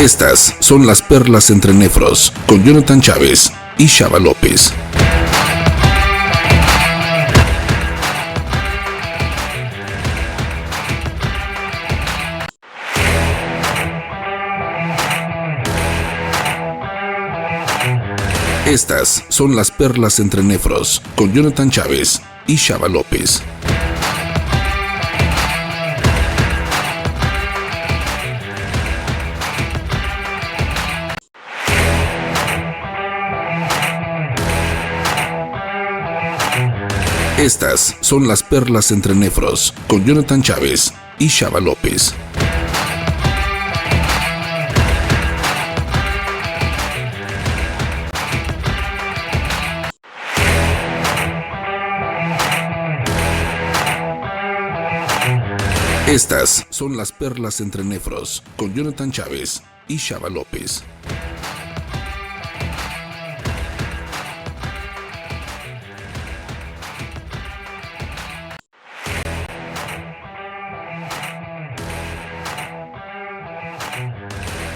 Estas son las perlas entre nefros con Jonathan Chávez y Chava López. Estas son las perlas entre nefros con Jonathan Chávez y Chava López. Estas son las perlas entre nefros con Jonathan Chávez y Chava López. Estas son las perlas entre nefros con Jonathan Chávez y Chava López.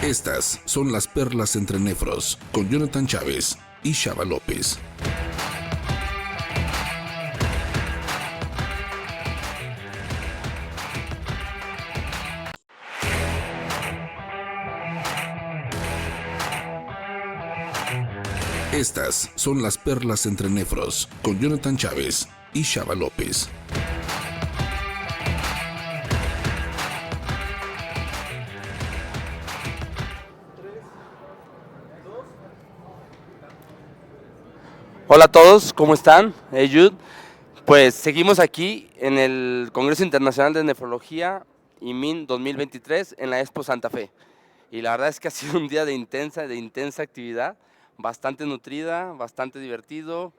Estas son las perlas entre nefros con Jonathan Chávez y Chava López. Estas son las perlas entre nefros con Jonathan Chávez y Chava López. Hola a todos, ¿cómo están? Hey Jude. Pues seguimos aquí en el Congreso Internacional de Nefrología IMIN 2023 en la Expo Santa Fe. Y la verdad es que ha sido un día de intensa actividad, bastante nutrida, bastante divertido,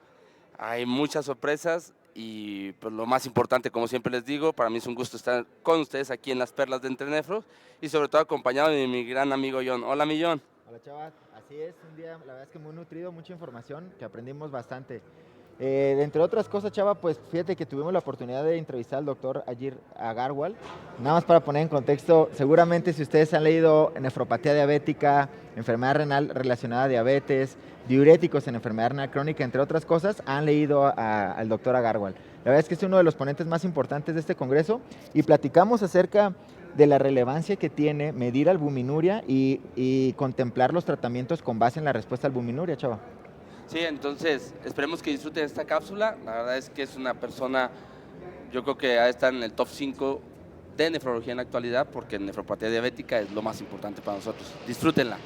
hay muchas sorpresas y pues lo más importante, como siempre les digo, para mí es un gusto estar con ustedes aquí en las Perlas de Entre Nefros y sobre todo acompañado de mi gran amigo John. Hola mi John. Hola Chava, así es, un día la verdad es que muy nutrido, mucha información, que aprendimos bastante. Entre otras cosas, Chava, pues fíjate que tuvimos la oportunidad de entrevistar al doctor Ajir Agarwal. Nada más para poner en contexto, seguramente si ustedes han leído nefropatía diabética, enfermedad renal relacionada a diabetes, diuréticos en enfermedad renal crónica, entre otras cosas, han leído al doctor Agarwal. La verdad es que es uno de los ponentes más importantes de este congreso y platicamos acerca de la relevancia que tiene medir albuminuria y contemplar los tratamientos con base en la respuesta a albuminuria, Chava. Sí, entonces esperemos que disfruten esta cápsula. La verdad es que es una persona, yo creo que ha de estar en el top 5 de nefrología en la actualidad, porque nefropatía diabética es lo más importante para nosotros. Disfrútenla.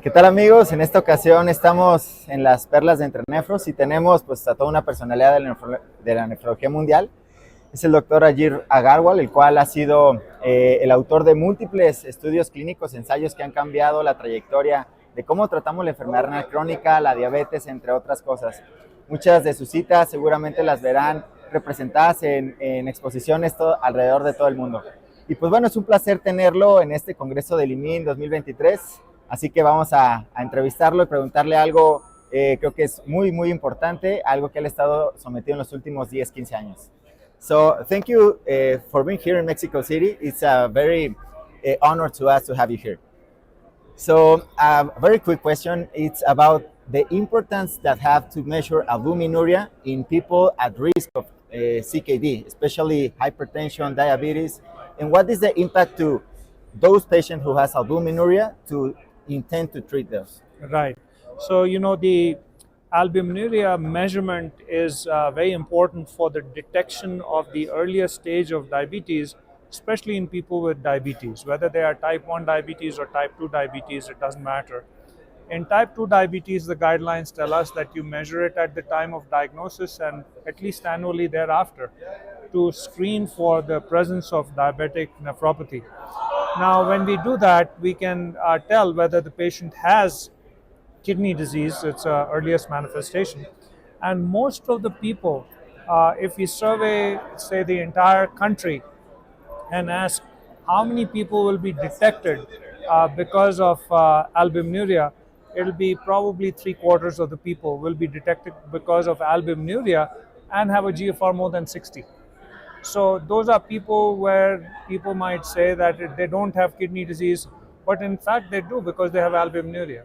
¿Qué tal amigos? En esta ocasión estamos en las Perlas de Entre Nefros y tenemos pues a toda una personalidad de la nefrología mundial. Es el doctor Ajir Agarwal, el cual ha sido el autor de múltiples estudios clínicos, ensayos que han cambiado la trayectoria de cómo tratamos la enfermedad renal crónica, la diabetes, entre otras cosas. Muchas de sus citas seguramente las verán representadas en exposiciones alrededor de todo el mundo. Y pues bueno, es un placer tenerlo en este Congreso del IMIN 2023. Así que vamos a entrevistarlo y preguntarle algo, creo que es muy importante, algo que él ha estado sometido en los últimos 10, 15 años. So, thank you for being here in Mexico City. It's a very honor to us to have you here. So, a very quick question. It's about the importance that have to measure albuminuria in people at risk of CKD, especially hypertension, diabetes, and what is the impact to those patients who has albuminuria to intend to treat those? Right. So, the albuminuria measurement is very important for the detection of the earlier stage of diabetes, especially in people with diabetes, whether they are type 1 diabetes or type 2 diabetes, it doesn't matter. In type 2 diabetes, the guidelines tell us that you measure it at the time of diagnosis and at least annually thereafter to screen for the presence of diabetic nephropathy. Now, when we do that, we can tell whether the patient has kidney disease, its earliest manifestation. And most of the people, if we survey, say, the entire country and ask how many people will be detected because of albuminuria, it'll be probably 3/4 of the people will be detected because of albuminuria and have a GFR more than 60. So those are people where people might say that they don't have kidney disease, but in fact they do because they have albuminuria.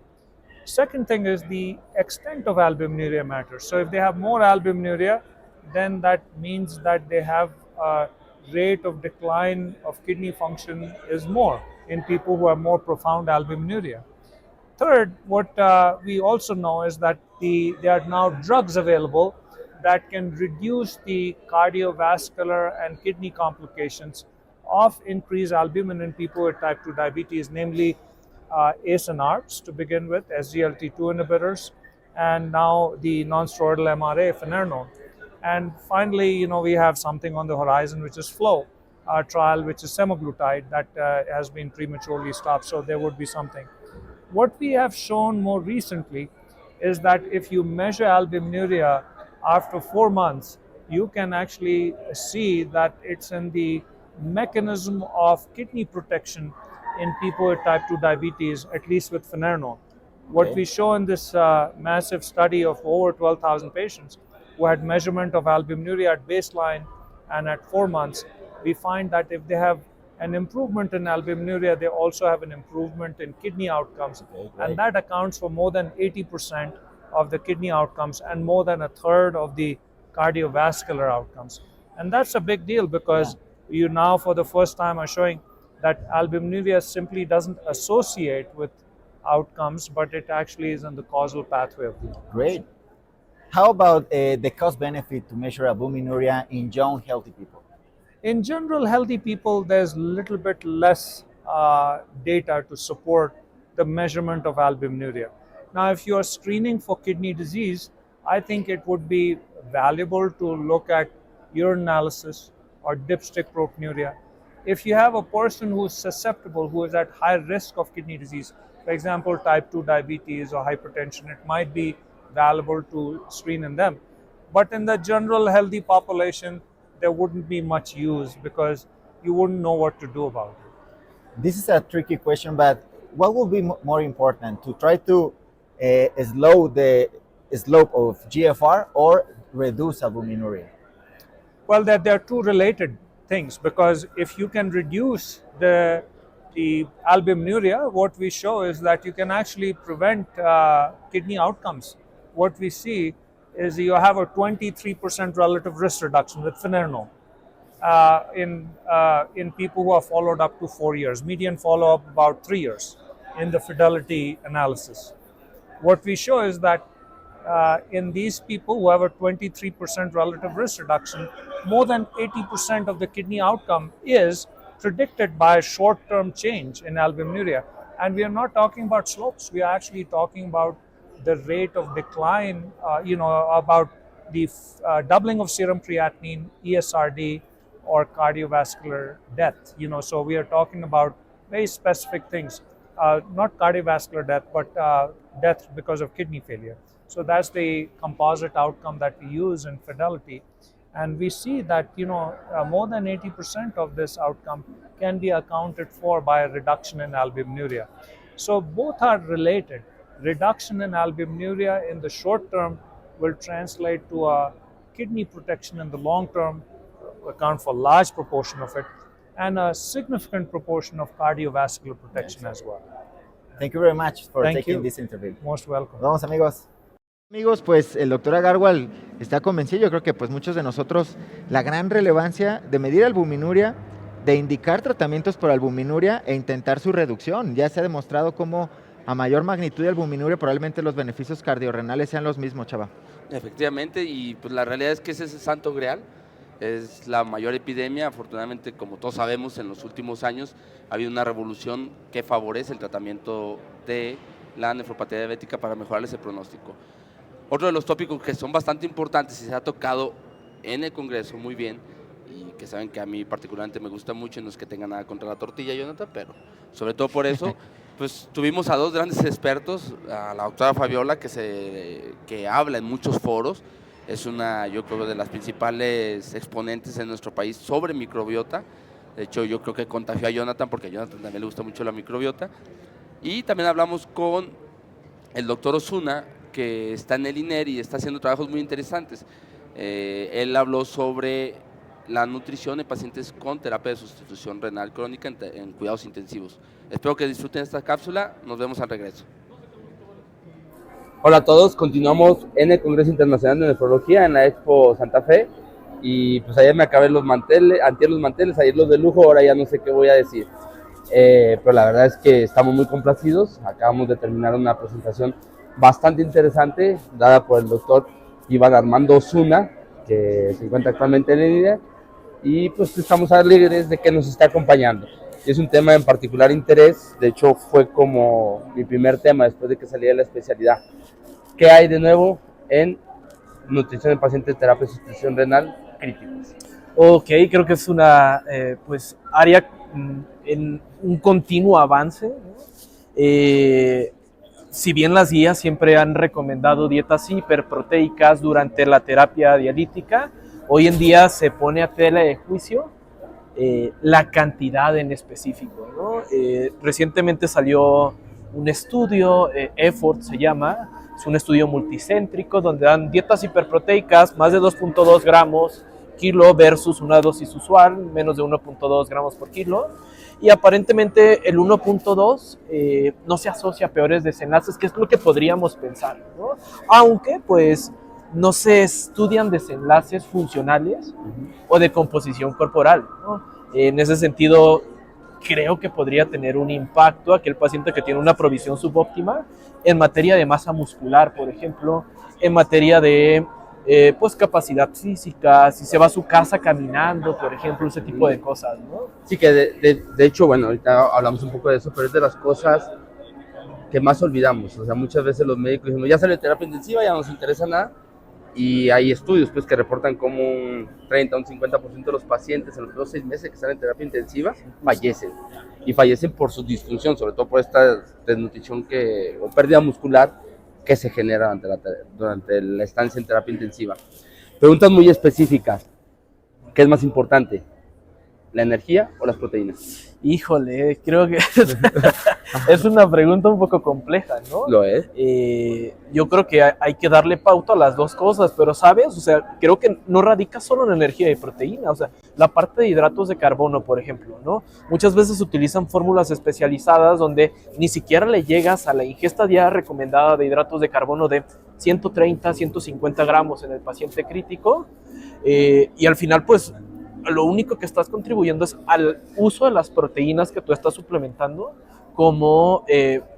Second thing is the extent of albuminuria matters. So if they have more albuminuria, then that means that they have a rate of decline of kidney function is more in people who have more profound albuminuria. Third, what we also know is that there are now drugs available that can reduce the cardiovascular and kidney complications of increased albumin in people with type 2 diabetes, namely ACE and ARBs to begin with, SGLT2 inhibitors, and now the non-steroidal MRA, finerenone. And finally, we have something on the horizon, which is FLOW trial, which is semaglutide that has been prematurely stopped. So there would be something. What we have shown more recently is that if you measure albuminuria after 4 months, you can actually see that it's in the mechanism of kidney protection in people with type 2 diabetes, at least with finerenone. What we show in this massive study of over 12,000 patients who had measurement of albuminuria at baseline and at 4 months, we find that if they have an improvement in albuminuria, they also have an improvement in kidney outcomes. And that accounts for more than 80% of the kidney outcomes and more than a third of the cardiovascular outcomes. And that's a big deal because you now for the first time are showing that albuminuria simply doesn't associate with outcomes, but it actually is in the causal pathway of the outcomes. Great. How about the cost benefit to measure albuminuria in young, healthy people? In general, healthy people, there's a little bit less data to support the measurement of albuminuria. Now, if you are screening for kidney disease, I think it would be valuable to look at urine analysis or dipstick proteinuria. If you have a person who is susceptible, who is at high risk of kidney disease, for example, type 2 diabetes or hypertension, it might be valuable to screen in them. But in the general healthy population, there wouldn't be much use because you wouldn't know what to do about it. This is a tricky question, but what would be more important, to try to slow the slope of GFR or reduce albuminuria? Well, they're two related things because if you can reduce the albuminuria, what we show is that you can actually prevent kidney outcomes. What we see is you have a 23% relative risk reduction with finerenone in people who are followed up to 4 years. Median follow-up about 3 years in the fidelity analysis. What we show is that in these people who have a 23% relative risk reduction, more than 80% of the kidney outcome is predicted by a short-term change in albuminuria. And we are not talking about slopes. We are actually talking about the rate of decline, about the doubling of serum creatinine, ESRD, or cardiovascular death. So we are talking about very specific things, not cardiovascular death, but death because of kidney failure. So that's the composite outcome that we use in fidelity. And we see that, more than 80% of this outcome can be accounted for by a reduction in albuminuria. So both are related. Reduction in albuminuria in the short term will translate to a kidney protection in the long term, account for a large proportion of it, and a significant proportion of cardiovascular protection as well. Thank you very much for Thank taking you. this interview. Most welcome. Nos vemos, amigos. Amigos, pues el doctor Agarwal está convencido. Yo creo que pues muchos de nosotros la gran relevancia de medir albuminuria, de indicar tratamientos por albuminuria e intentar su reducción. Ya se ha demostrado cómo a mayor magnitud de albuminuria probablemente los beneficios cardiorrenales sean los mismos, Chava. Efectivamente, y pues la realidad es que ese es el santo grial. Es la mayor epidemia. Afortunadamente, como todos sabemos, en los últimos años ha habido una revolución que favorece el tratamiento de la nefropatía diabética para mejorar ese pronóstico. Otro de los tópicos que son bastante importantes y se ha tocado en el Congreso muy bien, y que saben que a mí particularmente me gusta mucho, no es que tenga nada contra la tortilla, Jonathan, pero sobre todo por eso, pues tuvimos a dos grandes expertos, a la doctora Fabiola, que habla en muchos foros, es una, yo creo, de las principales exponentes en nuestro país sobre microbiota. De hecho, yo creo que contagió a Jonathan, porque a Jonathan también le gusta mucho la microbiota. Y también hablamos con el doctor Osuna, que está en el INER y está haciendo trabajos muy interesantes. Él habló sobre la nutrición en pacientes con terapia de sustitución renal crónica en cuidados intensivos. Espero que disfruten esta cápsula. Nos vemos al regreso. Hola a todos, continuamos en el Congreso Internacional de Nefrología en la Expo Santa Fe. Y pues ayer me acabé los manteles, antier los manteles, ayer los de lujo, ahora ya no sé qué voy a decir. Pero la verdad es que estamos muy complacidos. Acabamos de terminar una presentación bastante interesante dada por el doctor Iván Armando Osuna, que se encuentra actualmente en el INER, y pues estamos alegres de que nos esté acompañando. Y es un tema en particular interés, de hecho fue como mi primer tema después de que salí de la especialidad. ¿Qué hay de nuevo en nutrición en pacientes de terapia de sustitución renal críticos? Ok, creo que es una pues área en un continuo avance, ¿no? Si bien las guías siempre han recomendado dietas hiperproteicas durante la terapia dialítica, hoy en día se pone a tela de juicio la cantidad en específico, ¿no? Recientemente salió un estudio, EFFORT se llama, es un estudio multicéntrico donde dan dietas hiperproteicas, más de 2.2 gramos kilo versus una dosis usual, menos de 1.2 gramos por kilo. Y aparentemente el 1.2 no se asocia a peores desenlaces, que es lo que podríamos pensar, ¿no? Aunque pues no se estudian desenlaces funcionales o de composición corporal, ¿no? En ese sentido, creo que podría tener un impacto aquel paciente que tiene una provisión subóptima en materia de masa muscular, por ejemplo, en materia de pues capacidad física, si se va a su casa caminando, por ejemplo, ese tipo de cosas, ¿no? Sí, que de hecho, bueno, ahorita hablamos un poco de eso, pero es de las cosas que más olvidamos. O sea, muchas veces los médicos decimos, ya sale terapia intensiva, ya no nos interesa nada, y hay estudios pues que reportan como un 30 o un 50% de los pacientes en los primeros 6 meses que están en terapia intensiva fallecen, y fallecen por su disfunción, sobre todo por esta desnutrición o pérdida muscular que se genera durante la estancia en terapia intensiva. Preguntas muy específicas. ¿Qué es más importante? ¿La energía o las proteínas? Híjole, creo que es una pregunta un poco compleja, ¿no? Lo es. Yo creo que hay que darle pauta a las dos cosas, pero ¿sabes? O sea, creo que no radica solo en energía y proteína, o sea, la parte de hidratos de carbono, por ejemplo, ¿no? Muchas veces se utilizan fórmulas especializadas donde ni siquiera le llegas a la ingesta diaria recomendada de hidratos de carbono de 130, 150 gramos en el paciente crítico, y al final, pues, lo único que estás contribuyendo es al uso de las proteínas que tú estás suplementando como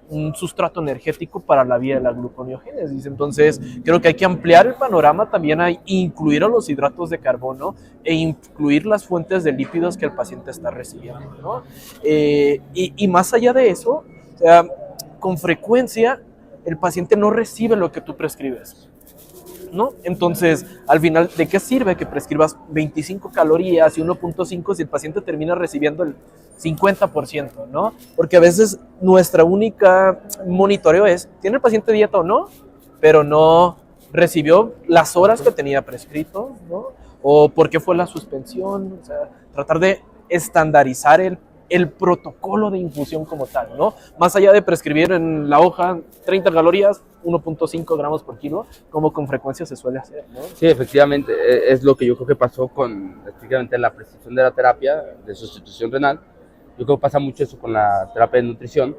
un sustrato energético para la vía de la gluconeogénesis. Entonces, creo que hay que ampliar el panorama también a incluir a los hidratos de carbono e incluir las fuentes de lípidos que el paciente está recibiendo, ¿no? Y más allá de eso, o sea, con frecuencia el paciente no recibe lo que tú prescribes, ¿no? Entonces, al final, ¿de qué sirve que prescribas 25 calorías y 1.5 si el paciente termina recibiendo el 50%, ¿no? Porque a veces nuestra única monitoreo es, ¿tiene el paciente dieta o no? Pero no recibió las horas que tenía prescrito, ¿no? O por qué fue la suspensión, o sea, tratar de estandarizar el protocolo de infusión como tal, ¿no? Más allá de prescribir en la hoja 30 calorías, 1.5 gramos por kilo, como con frecuencia se suele hacer, ¿no? Sí, efectivamente, es lo que yo creo que pasó específicamente en la prescripción de la terapia de sustitución renal. Yo creo que pasa mucho eso con la terapia de nutrición,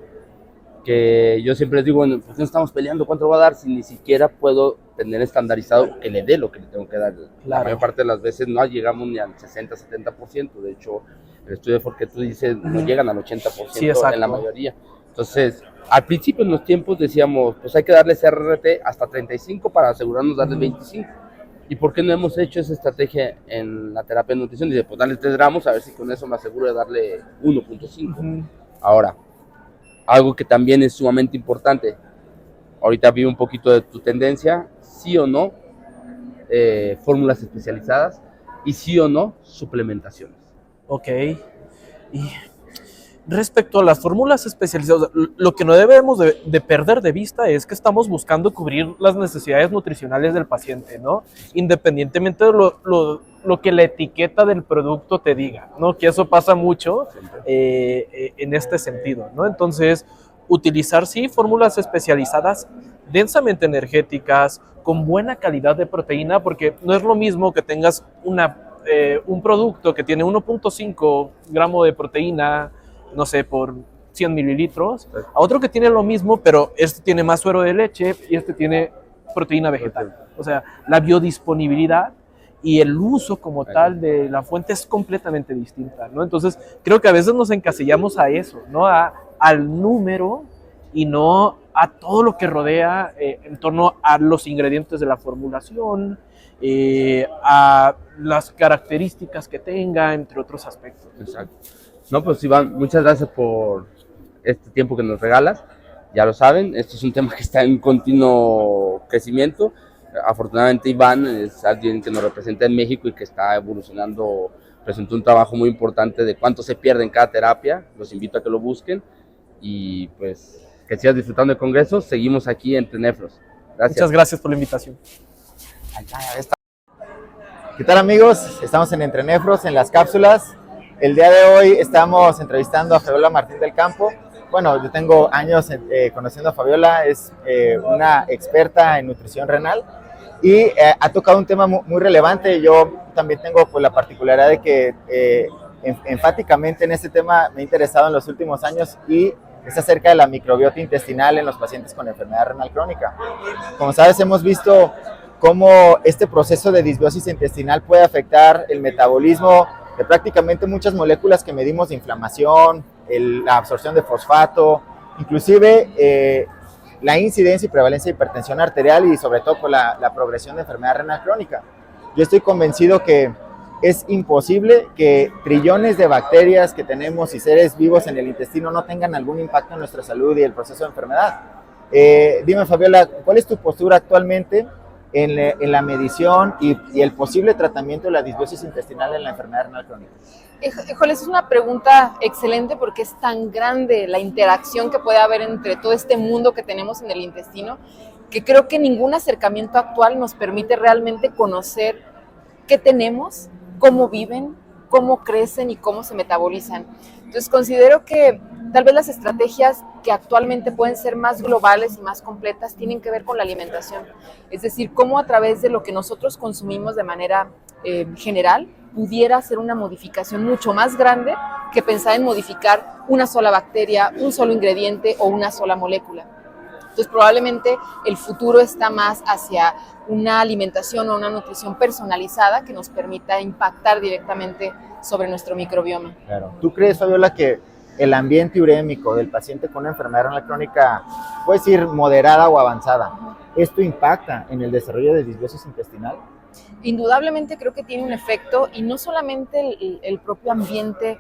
que yo siempre les digo, bueno, ¿por qué no estamos peleando cuánto va a dar si ni siquiera puedo tener estandarizado que le dé lo que le tengo que dar? Claro. La mayor parte de las veces no llegamos ni al 60-70%, de hecho, el estudio de Ford que tú dices no llegan al 80% sí, en la mayoría. Entonces, al principio en los tiempos decíamos, pues hay que darle CRRT hasta 35 para asegurarnos darle 25. ¿Y por qué no hemos hecho esa estrategia en la terapia de nutrición? Dice, pues darle 3 gramos, a ver si con eso me aseguro de darle 1.5. Ahora, algo que también es sumamente importante. Ahorita vi un poquito de tu tendencia, sí o no, fórmulas especializadas y sí o no, suplementaciones. Ok. Y respecto a las fórmulas especializadas, lo que no debemos de perder de vista es que estamos buscando cubrir las necesidades nutricionales del paciente, ¿no? Independientemente de lo que la etiqueta del producto te diga, ¿no? Que eso pasa mucho en este sentido, ¿no? Entonces, utilizar, sí, fórmulas especializadas, densamente energéticas, con buena calidad de proteína, porque no es lo mismo que tengas un producto que tiene 1.5 gramos de proteína, no sé, por 100 mililitros, a otro que tiene lo mismo, pero este tiene más suero de leche y este tiene proteína vegetal. O sea, la biodisponibilidad y el uso como tal de la fuente es completamente distinta, ¿no? Entonces, creo que a veces nos encasillamos a eso, ¿no? Al número y no a todo lo que rodea en torno a los ingredientes de la formulación, a las características que tenga, entre otros aspectos. Exacto. No, pues Iván, muchas gracias por este tiempo que nos regalas. Ya lo saben, esto es un tema que está en continuo crecimiento. Afortunadamente Iván es alguien que nos representa en México y que está evolucionando, presentó un trabajo muy importante de cuánto se pierde en cada terapia. Los invito a que lo busquen y pues que sigas disfrutando del congreso. Seguimos aquí en Tenefros. Gracias. Muchas gracias por la invitación. ¿Qué tal, amigos? Estamos en Entre Nefros, en las cápsulas. El día de hoy estamos entrevistando a Fabiola Martín del Campo. Bueno, yo tengo años conociendo a Fabiola, es una experta en nutrición renal y ha tocado un tema muy relevante. Yo también tengo pues, la particularidad de que enfáticamente en este tema me he interesado en los últimos años y es acerca de la microbiota intestinal en los pacientes con enfermedad renal crónica. Como sabes, hemos visto cómo este proceso de disbiosis intestinal puede afectar el metabolismo de prácticamente muchas moléculas que medimos de inflamación, la absorción de fosfato, inclusive la incidencia y prevalencia de hipertensión arterial y sobre todo por la progresión de enfermedad renal crónica. Yo estoy convencido que es imposible que trillones de bacterias que tenemos y seres vivos en el intestino no tengan algún impacto en nuestra salud y el proceso de enfermedad. Dime, Fabiola, ¿cuál es tu postura actualmente en la medición y el posible tratamiento de la disbiosis intestinal en la enfermedad renal crónica? Híjole, es una pregunta excelente porque es tan grande la interacción que puede haber entre todo este mundo que tenemos en el intestino, que creo que ningún acercamiento actual nos permite realmente conocer qué tenemos, cómo viven, cómo crecen y cómo se metabolizan. Entonces considero que tal vez las estrategias que actualmente pueden ser más globales y más completas tienen que ver con la alimentación. Es decir, cómo a través de lo que nosotros consumimos de manera general pudiera hacer una modificación mucho más grande que pensar en modificar una sola bacteria, un solo ingrediente o una sola molécula. Entonces probablemente el futuro está más hacia una alimentación o una nutrición personalizada que nos permita impactar directamente sobre nuestro microbioma. Claro. ¿Tú crees, Fabiola, que el ambiente urémico del paciente con una enfermedad renal crónica puede ser moderada o avanzada? ¿Esto impacta en el desarrollo de disbiosis intestinal? Indudablemente creo que tiene un efecto, y no solamente el propio ambiente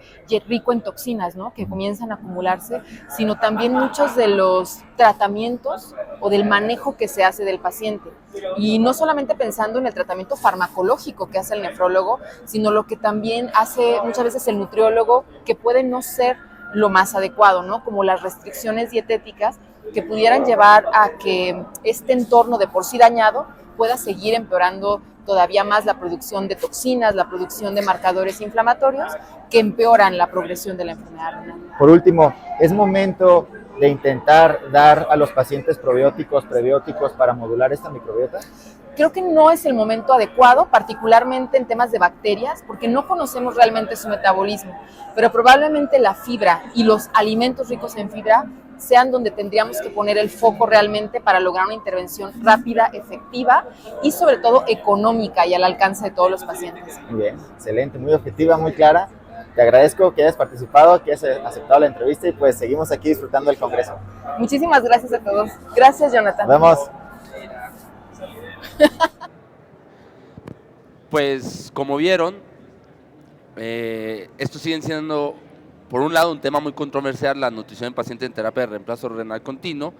rico en toxinas, ¿no?, que comienzan a acumularse, sino también muchos de los tratamientos o del manejo que se hace del paciente. Y no solamente pensando en el tratamiento farmacológico que hace el nefrólogo, sino lo que también hace muchas veces el nutriólogo, que puede no ser lo más adecuado, ¿no?, como las restricciones dietéticas que pudieran llevar a que este entorno de por sí dañado pueda seguir empeorando todavía más la producción de toxinas, la producción de marcadores inflamatorios que empeoran la progresión de la enfermedad renal. Por último, ¿es momento de intentar dar a los pacientes probióticos, prebióticos para modular esta microbiota? Creo que no es el momento adecuado, particularmente en temas de bacterias, porque no conocemos realmente su metabolismo, pero probablemente la fibra y los alimentos ricos en fibra sean donde tendríamos que poner el foco realmente para lograr una intervención rápida, efectiva y sobre todo económica y al alcance de todos los pacientes. Muy bien, excelente, muy objetiva, muy clara. Te agradezco que hayas participado, que hayas aceptado la entrevista y pues seguimos aquí disfrutando del congreso. Muchísimas gracias a todos. Gracias, Jonathan. Nos vemos. Pues como vieron, estos siguen siendo por un lado, un tema muy controversial, la nutrición en pacientes en terapia de reemplazo renal continuo,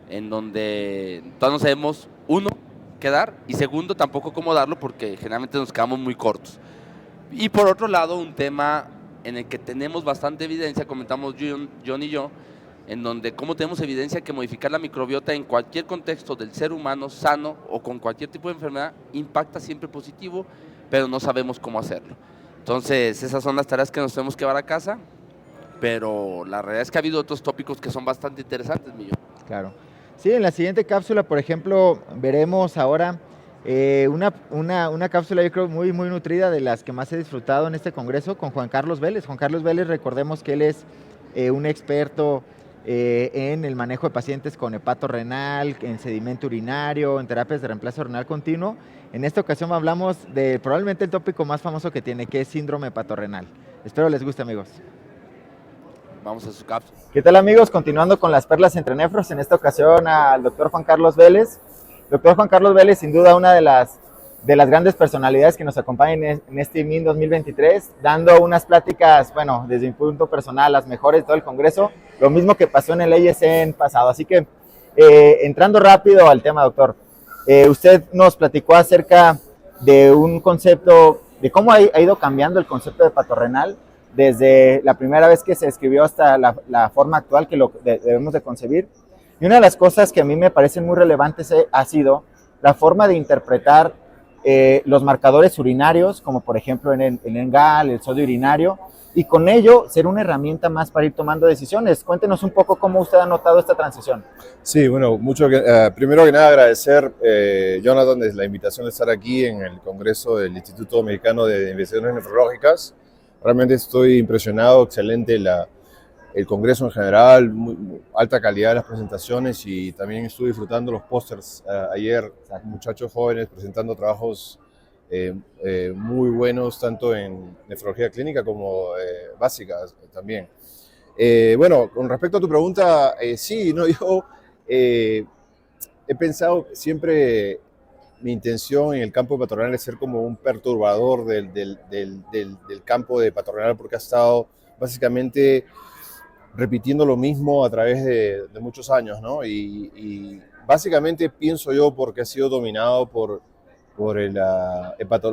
en donde todavía no sabemos, uno, qué dar, y segundo, tampoco cómo darlo, porque generalmente nos quedamos muy cortos. Y por otro lado, un tema en el que tenemos bastante evidencia, comentamos John y yo, en donde cómo tenemos evidencia que modificar la microbiota en cualquier contexto del ser humano sano o con cualquier tipo de enfermedad impacta siempre positivo, pero no sabemos cómo hacerlo. Entonces, esas son las tareas que nos tenemos que llevar a casa, pero la realidad es que ha habido otros tópicos que son bastante interesantes, Millo. Claro. Sí, en la siguiente cápsula, por ejemplo, veremos ahora una cápsula, yo creo, muy nutrida, de las que más he disfrutado en este congreso, con Juan Carlos Vélez. Juan Carlos Vélez, recordemos que él es un experto en el manejo de pacientes con hepato renal, en sedimento urinario, en terapias de reemplazo renal continuo. En esta ocasión hablamos de probablemente el tópico más famoso que tiene, que es síndrome hepatorrenal. Espero les guste, amigos. Vamos a su cápsula. ¿Qué tal, amigos? Continuando con las perlas entre nefros, en esta ocasión al doctor Juan Carlos Vélez. Doctor Juan Carlos Vélez, sin duda una de las grandes personalidades que nos acompañan en este IMIN 2023, dando unas pláticas, bueno, desde mi punto personal, las mejores de todo el congreso, lo mismo que pasó en el ASN pasado. Así que, entrando rápido al tema, doctor, usted nos platicó acerca de un concepto, de cómo ha ido cambiando el concepto de hepatorrenal desde la primera vez que se escribió hasta la forma actual que lo debemos de concebir. Y una de las cosas que a mí me parecen muy relevantes ha sido la forma de interpretar los marcadores urinarios, como por ejemplo en el ENGAL, el sodio urinario, y con ello ser una herramienta más para ir tomando decisiones. Cuéntenos un poco cómo usted ha notado esta transición. Sí, bueno, primero que nada agradecer, Jonathan, la invitación de estar aquí en el Congreso del Instituto Mexicano de Investigaciones Nefrológicas. Realmente estoy impresionado, excelente el Congreso en general, muy alta calidad de las presentaciones, y también estuve disfrutando los pósters ayer, muchachos jóvenes presentando trabajos muy buenos, tanto en nefrología clínica como básica también. Bueno, con respecto a tu pregunta, sí, no, yo he pensado siempre, mi intención en el campo hepatorrenal es ser como un perturbador del campo de hepatorrenal, porque ha estado básicamente repitiendo lo mismo a través de muchos años, ¿no? Y básicamente pienso yo porque ha sido dominado por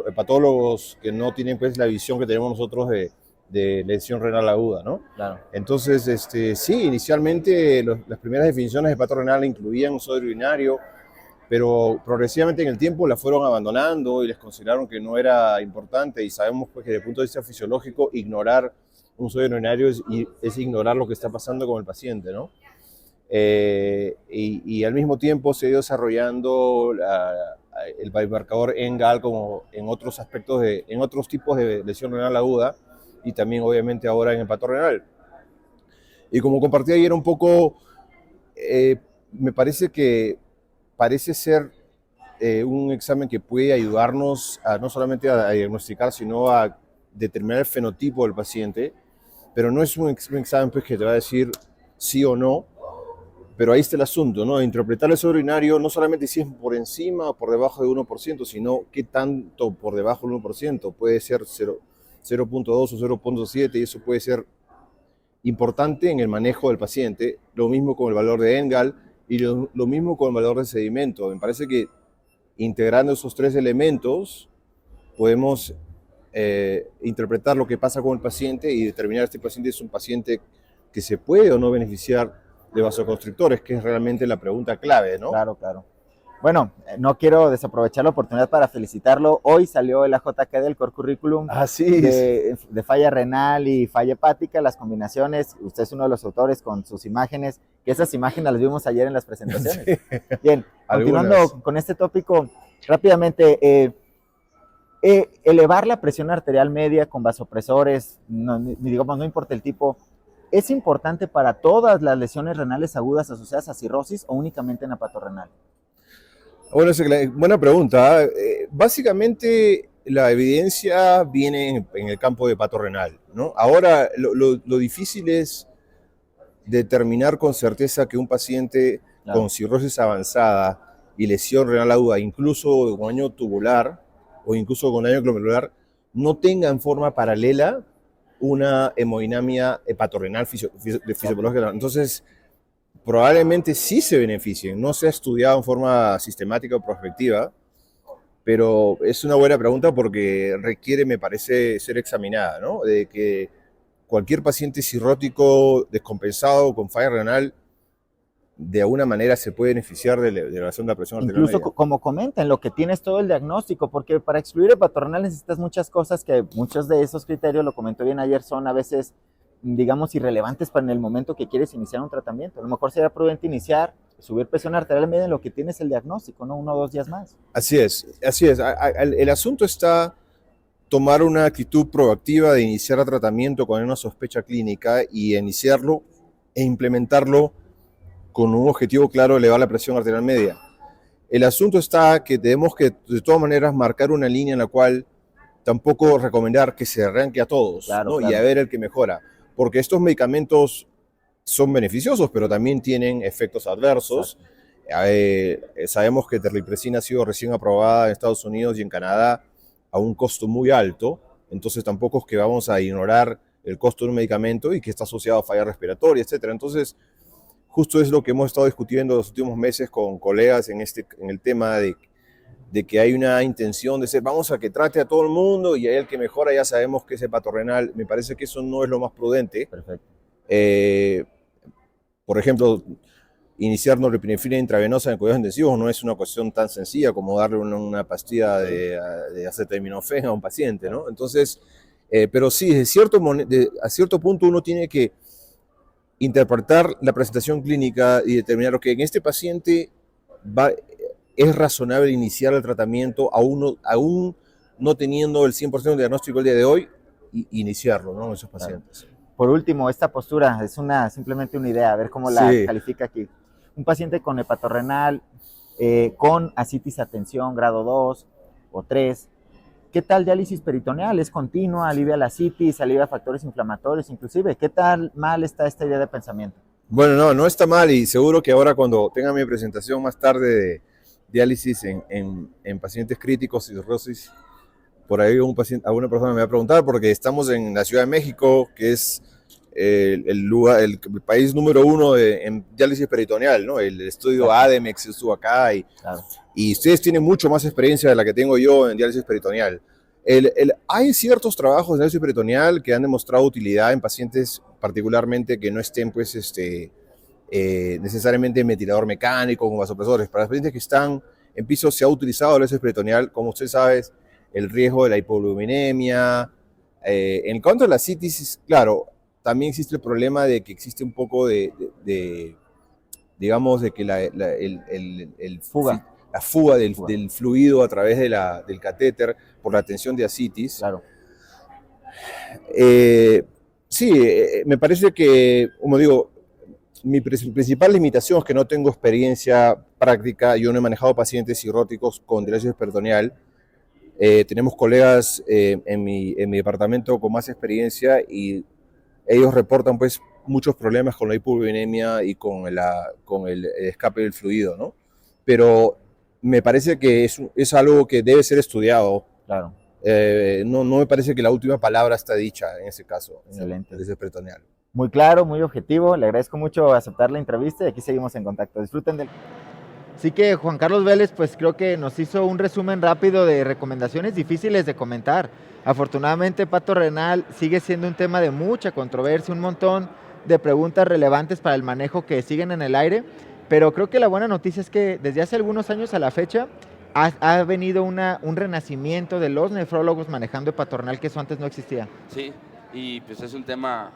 hepatólogos que no tienen pues la visión que tenemos nosotros de lesión renal aguda, ¿no? Claro. Entonces, sí, inicialmente las primeras definiciones de hepatorrenal incluían un sodio urinario, pero progresivamente en el tiempo la fueron abandonando y les consideraron que no era importante, y sabemos pues que desde el punto de vista fisiológico ignorar un sodio urinario es ignorar lo que está pasando con el paciente, ¿no? Y al mismo tiempo se ha ido desarrollando el biomarcador ENGAL como en otros aspectos, en otros tipos de lesión renal aguda, y también obviamente ahora en hepatorrenal. Y como compartí ayer un poco, me parece que parece ser un examen que puede ayudarnos no solamente a diagnosticar, sino a determinar el fenotipo del paciente, pero no es un examen pues, que te va a decir sí o no, pero ahí está el asunto, ¿no? Interpretar el sodio urinario no solamente si es por encima o por debajo de 1%, sino qué tanto por debajo del 1%, puede ser 0.2 o 0.7, y eso puede ser importante en el manejo del paciente. Lo mismo con el valor de ENGAL y lo mismo con el valor de sedimento. Me parece que integrando esos tres elementos podemos interpretar lo que pasa con el paciente y determinar si este paciente es un paciente que se puede o no beneficiar de vasoconstrictores, que es realmente la pregunta clave, ¿no? Claro, claro. Bueno, no quiero desaprovechar la oportunidad para felicitarlo. Hoy salió el AJK del Core Curriculum de falla renal y falla hepática, las combinaciones. Usted es uno de los autores con sus imágenes, que esas imágenes las vimos ayer en las presentaciones. Sí. Bien, continuando con este tópico, rápidamente, elevar la presión arterial media con vasopresores, digamos, no importa el tipo, ¿es importante para todas las lesiones renales agudas asociadas a cirrosis o únicamente en hepatorrenal? Bueno, buena pregunta. Básicamente la evidencia viene en el campo de hepatorrenal, ¿no? Ahora, lo difícil es determinar con certeza que un paciente con cirrosis avanzada y lesión renal aguda, incluso con daño tubular o incluso con daño glomerular, no tenga en forma paralela una hemodinamia hepatorrenal fisiológica. Entonces, probablemente sí se beneficien. No se ha estudiado en forma sistemática o prospectiva, pero es una buena pregunta porque requiere, me parece, ser examinada, ¿no? De que cualquier paciente cirrótico descompensado con falla renal de alguna manera se puede beneficiar de la elevación de la presión arterial Incluso media. como comentan, lo que tienes todo el diagnóstico, porque para excluir hepatorrenal necesitas muchas cosas que muchos de esos criterios, lo comentó bien ayer, son a veces, digamos, irrelevantes para en el momento que quieres iniciar un tratamiento. A lo mejor sería prudente iniciar, subir presión arterial media en lo que tienes el diagnóstico, ¿no? 1 o 2 días más. Así es, así es. El asunto está tomar una actitud proactiva de iniciar el tratamiento con una sospecha clínica y iniciarlo e implementarlo con un objetivo claro de elevar la presión arterial media. El asunto está que tenemos que, de todas maneras, marcar una línea en la cual tampoco recomendar que se arranque a todos, Claro, ¿no? claro. Y a ver el que mejora. Porque estos medicamentos son beneficiosos, pero también tienen efectos adversos. Sabemos que terlipresina ha sido recién aprobada en Estados Unidos y en Canadá a un costo muy alto, entonces tampoco es que vamos a ignorar el costo de un medicamento y que está asociado a falla respiratoria, etcétera. Entonces, justo es lo que hemos estado discutiendo los últimos meses con colegas en el tema de que hay una intención de ser, vamos a que trate a todo el mundo y el que mejora ya sabemos que es hepatorrenal. Me parece que eso no es lo más prudente. Perfecto. Por ejemplo, iniciar norepinefrina intravenosa en cuidados intensivos no es una cuestión tan sencilla como darle una pastilla de acetaminofén a un paciente, ¿no? Entonces, pero sí, a cierto punto uno tiene que interpretar la presentación clínica y determinar que en este paciente es razonable iniciar el tratamiento aún no teniendo el 100% del diagnóstico el día de hoy, y iniciarlo, ¿no? En esos pacientes. Por último, esta postura es simplemente una idea, a ver cómo la califica aquí. Un paciente con hepatorrenal, con ascitis a tensión grado 2 o 3, ¿qué tal diálisis peritoneal? ¿Es continua? ¿Alivia la ascitis? ¿Alivia factores inflamatorios inclusive? ¿Qué tal mal está esta idea de pensamiento? Bueno, no está mal, y seguro que ahora cuando tenga mi presentación más tarde de diálisis en pacientes críticos y cirrosis, por ahí alguna persona me va a preguntar, porque estamos en la Ciudad de México, que es el país número 1 en diálisis peritoneal, ¿no? El estudio ADEMEX estuvo acá y ustedes tienen mucho más experiencia de la que tengo yo en diálisis peritoneal. Hay ciertos trabajos de diálisis peritoneal que han demostrado utilidad en pacientes particularmente que no estén pues, necesariamente en ventilador mecánico con vasopresores. Para los pacientes que están en piso se ha utilizado la diálisis peritoneal, como usted sabe, el riesgo de la hipogluminemia. En cuanto a la ascitis, claro, también existe el problema de que existe un poco digamos, de que la fuga del fluido a través del catéter por la tensión de ascitis. Claro. Sí, me parece que, como digo, mi principal limitación es que no tengo experiencia práctica. Yo no he manejado pacientes cirróticos con diálisis peritoneal. Tenemos colegas en mi departamento con más experiencia y ellos reportan pues muchos problemas con la hipoglucemia y con el escape del fluido, ¿no? Pero me parece que es algo que debe ser estudiado. Claro. No me parece que la última palabra está dicha en ese caso. Excelente. En el peritoneal. Muy claro, muy objetivo. Le agradezco mucho aceptar la entrevista y aquí seguimos en contacto. Disfruten del... Así que Juan Carlos Vélez, pues creo que nos hizo un resumen rápido de recomendaciones difíciles de comentar. Afortunadamente, hepatorrenal sigue siendo un tema de mucha controversia, un montón de preguntas relevantes para el manejo que siguen en el aire, pero creo que la buena noticia es que desde hace algunos años a la fecha ha venido un renacimiento de los nefrólogos manejando hepatorrenal, que eso antes no existía. Sí, y pues es un tema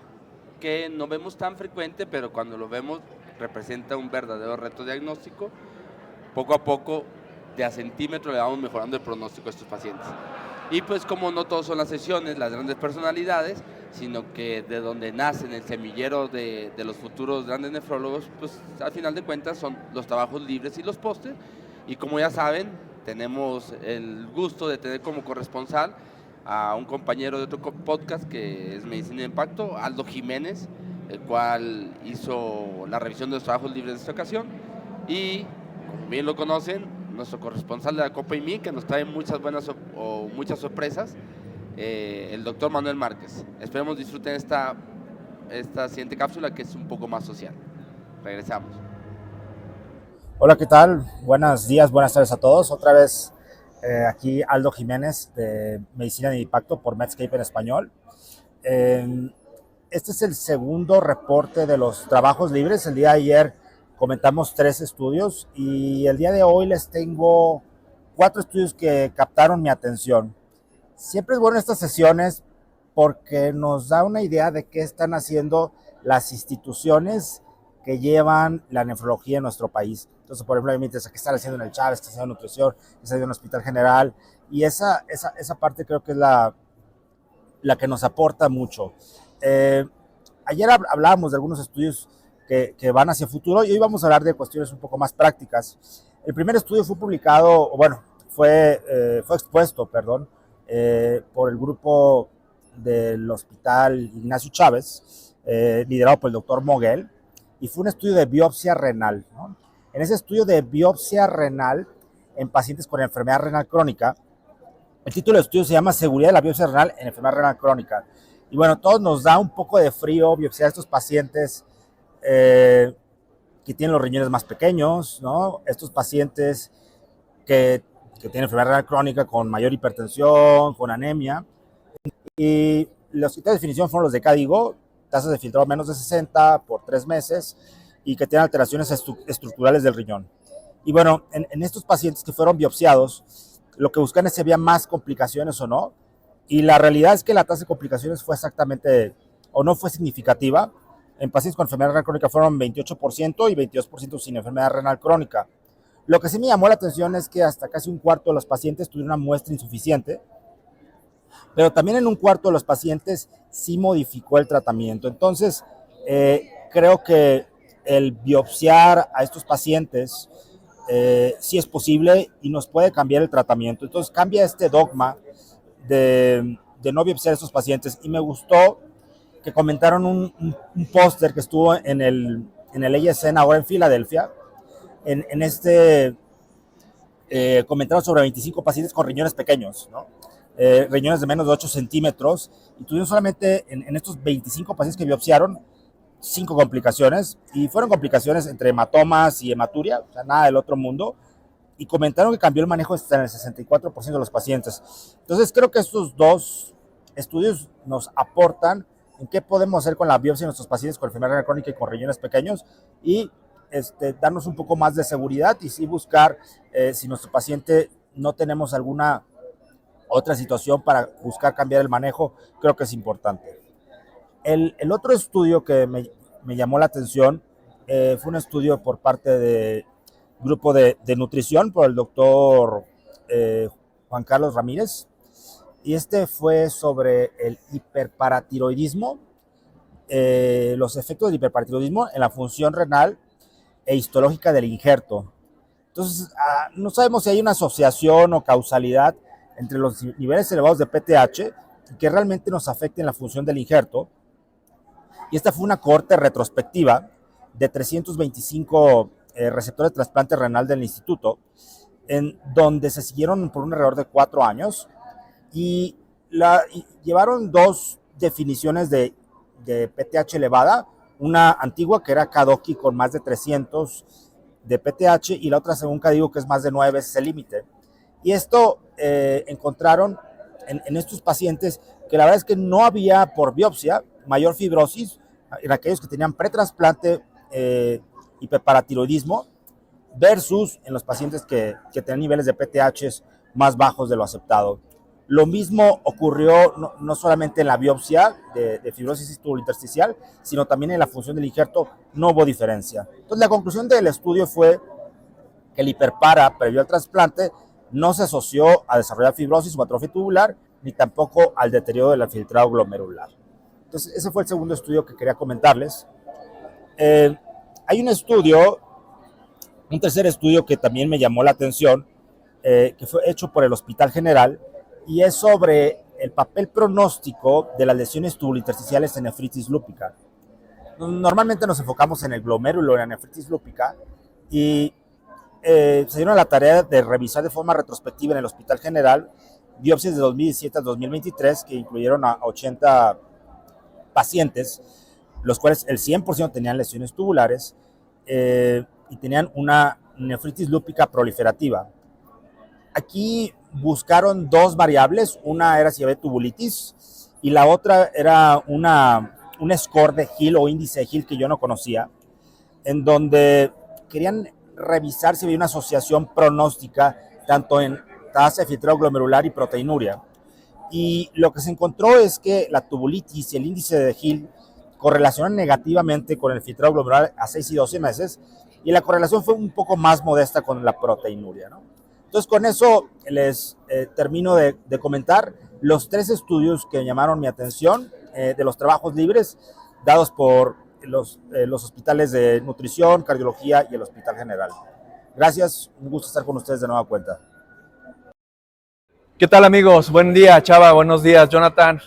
que no vemos tan frecuente, pero cuando lo vemos representa un verdadero reto diagnóstico. Poco a poco, de a centímetro, le vamos mejorando el pronóstico a estos pacientes. Y pues como no todos son las sesiones, las grandes personalidades, sino que de donde nacen el semillero de los futuros grandes nefrólogos, pues al final de cuentas son los trabajos libres y los postes. Y como ya saben, tenemos el gusto de tener como corresponsal a un compañero de otro podcast que es Medicina de Impacto, Aldo Jiménez, el cual hizo la revisión de los trabajos libres de esta ocasión. Y como bien lo conocen, nuestro corresponsal de la Copa IMI, que nos trae muchas buenas muchas sorpresas. el doctor Manuel Márquez. Esperemos disfruten esta siguiente cápsula, que es un poco más social. Regresamos. Hola, ¿qué tal? Buenos días, buenas tardes a todos. Otra vez aquí Aldo Jiménez de Medicina de Impacto por Medscape en español. Este es el segundo reporte de los trabajos libres. El día de ayer comentamos 3 estudios y el día de hoy les tengo 4 estudios que captaron mi atención. Siempre es bueno estas sesiones porque nos da una idea de qué están haciendo las instituciones que llevan la nefrología en nuestro país. Entonces, por ejemplo, a mí me interesa qué están haciendo en el Chávez, qué están haciendo en nutrición, qué están haciendo en el Hospital General, y esa parte creo que es la que nos aporta mucho. Ayer hablábamos de algunos estudios que van hacia el futuro y hoy vamos a hablar de cuestiones un poco más prácticas. El primer estudio fue publicado, fue expuesto, por el grupo del Hospital Ignacio Chávez, liderado por el doctor Moguel, y fue un estudio de biopsia renal, ¿no? En ese estudio de biopsia renal en pacientes con enfermedad renal crónica, el título del estudio se llama Seguridad de la biopsia renal en enfermedad renal crónica. Y bueno, todos nos da un poco de frío biopsiar a estos pacientes que tienen los riñones más pequeños, ¿no? Estos pacientes que tienen enfermedad renal crónica con mayor hipertensión, con anemia. Y los criterios de definición fueron los de CADIGO, tasas de filtrado menos de 60 por 3 meses y que tienen alteraciones estructurales del riñón. Y bueno, en estos pacientes que fueron biopsiados, lo que buscan es si había más complicaciones o no. Y la realidad es que la tasa de complicaciones fue exactamente, o no fue significativa. En pacientes con enfermedad renal crónica fueron 28% y 22% sin enfermedad renal crónica. Lo que sí me llamó la atención es que hasta casi un cuarto de los pacientes tuvieron una muestra insuficiente, pero también en un cuarto de los pacientes sí modificó el tratamiento. Entonces, creo que el biopsiar a estos pacientes sí es posible y nos puede cambiar el tratamiento. Entonces, cambia este dogma de no biopsiar a estos pacientes. Y me gustó que comentaron un póster que estuvo en el ASN ahora en Filadelfia. En este comentaron sobre 25 pacientes con riñones pequeños, ¿no? Riñones de menos de 8 centímetros, y tuvieron solamente en estos 25 pacientes que biopsiaron 5 complicaciones, y fueron complicaciones entre hematomas y hematuria, o sea, nada del otro mundo, y comentaron que cambió el manejo hasta en el 64% de los pacientes. Entonces creo que estos 2 estudios nos aportan en qué podemos hacer con la biopsia de nuestros pacientes con enfermedad renal crónica y con riñones pequeños, y darnos un poco más de seguridad y sí buscar si nuestro paciente no tenemos alguna otra situación para buscar cambiar el manejo, creo que es importante. El otro estudio que me llamó la atención fue un estudio por parte del grupo de nutrición por el doctor Juan Carlos Ramírez, y fue sobre el hiperparatiroidismo, los efectos del hiperparatiroidismo en la función renal e histológica del injerto. Entonces, no sabemos si hay una asociación o causalidad entre los niveles elevados de PTH que realmente nos afecten la función del injerto. Y esta fue una cohorte retrospectiva de 325 receptores de trasplante renal del instituto, en donde se siguieron por un alrededor de 4 años y llevaron 2 definiciones de PTH elevada, una antigua que era Kadoki con más de 300 de PTH y la otra según CADIGO que es más de 9 veces el límite. Y esto encontraron en estos pacientes que la verdad es que no había por biopsia mayor fibrosis en aquellos que tenían pretrasplante hiperparatiroidismo versus en los pacientes que tenían niveles de PTH más bajos de lo aceptado. Lo mismo ocurrió no solamente en la biopsia de fibrosis tubulointersticial, sino también en la función del injerto, no hubo diferencia. Entonces la conclusión del estudio fue que el hiperpara previo al trasplante no se asoció a desarrollar fibrosis o atrofia tubular, ni tampoco al deterioro del filtrado glomerular. Entonces ese fue el segundo estudio que quería comentarles. Hay un tercer estudio que también me llamó la atención, que fue hecho por el Hospital General, y es sobre el papel pronóstico de las lesiones tubulointersticiales en nefritis lúpica. Normalmente nos enfocamos en el glomérulo, en la nefritis lúpica, y se dieron la tarea de revisar de forma retrospectiva en el Hospital General biopsias de 2017 a 2023 que incluyeron a 80 pacientes, los cuales el 100% tenían lesiones tubulares y tenían una nefritis lúpica proliferativa. Aquí buscaron dos variables, una era si había tubulitis y la otra era un score de Hill o índice de Hill que yo no conocía, en donde querían revisar si había una asociación pronóstica tanto en tasa de filtrado glomerular y proteinuria. Y lo que se encontró es que la tubulitis y el índice de Hill correlacionan negativamente con el filtrado glomerular a 6 y 12 meses, y la correlación fue un poco más modesta con la proteinuria, ¿no? Entonces, con eso les termino de comentar los 3 estudios que llamaron mi atención de los trabajos libres dados por los hospitales de nutrición, cardiología y el Hospital General. Gracias, un gusto estar con ustedes de nueva cuenta. ¿Qué tal, amigos? Buen día, Chava, buenos días, Jonathan.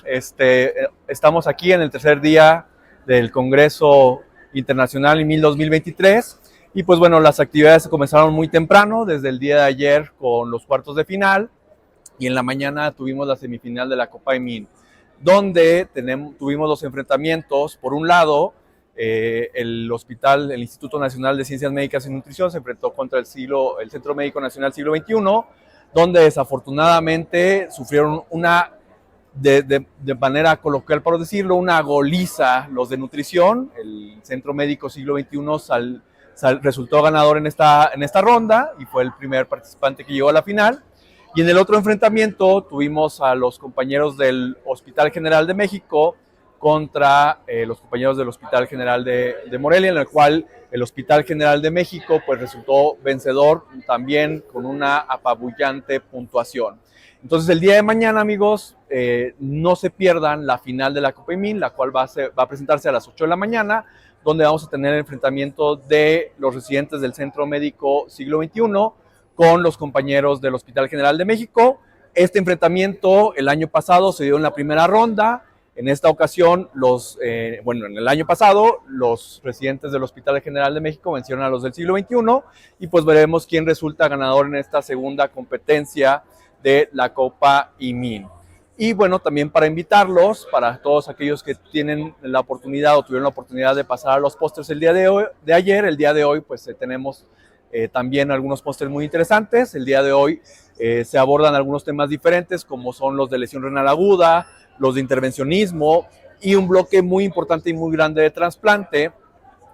Estamos aquí en el tercer día del Congreso Internacional IMIL 2023 y pues bueno, las actividades comenzaron muy temprano, desde el día de ayer con los cuartos de final y en la mañana tuvimos la semifinal de la Copa IMIL, donde tuvimos los enfrentamientos. Por un lado, el Instituto Nacional de Ciencias Médicas y Nutrición se enfrentó contra el Centro Médico Nacional Siglo XXI, donde desafortunadamente sufrieron de manera coloquial, por decirlo, una goliza los de nutrición. El Centro Médico Siglo XXI resultó ganador en esta ronda y fue el primer participante que llegó a la final. Y en el otro enfrentamiento tuvimos a los compañeros del Hospital General de México contra los compañeros del Hospital General de Morelia, en el cual el Hospital General de México pues resultó vencedor también con una apabullante puntuación. Entonces el día de mañana, amigos, no se pierdan la final de la Copa IMIL, la cual va a presentarse a las 8 de la mañana, donde vamos a tener el enfrentamiento de los residentes del Centro Médico Siglo XXI con los compañeros del Hospital General de México. Este enfrentamiento el año pasado se dio en la primera ronda. En esta ocasión, en el año pasado, los residentes del Hospital General de México vencieron a los del Siglo XXI y pues veremos quién resulta ganador en esta segunda competencia de la Copa IMIL. Y bueno, también para invitarlos, para todos aquellos que tienen la oportunidad o tuvieron la oportunidad de pasar a los pósters el día de ayer, el día de hoy pues tenemos también algunos pósters muy interesantes. El día de hoy se abordan algunos temas diferentes, como son los de lesión renal aguda, los de intervencionismo y un bloque muy importante y muy grande de trasplante,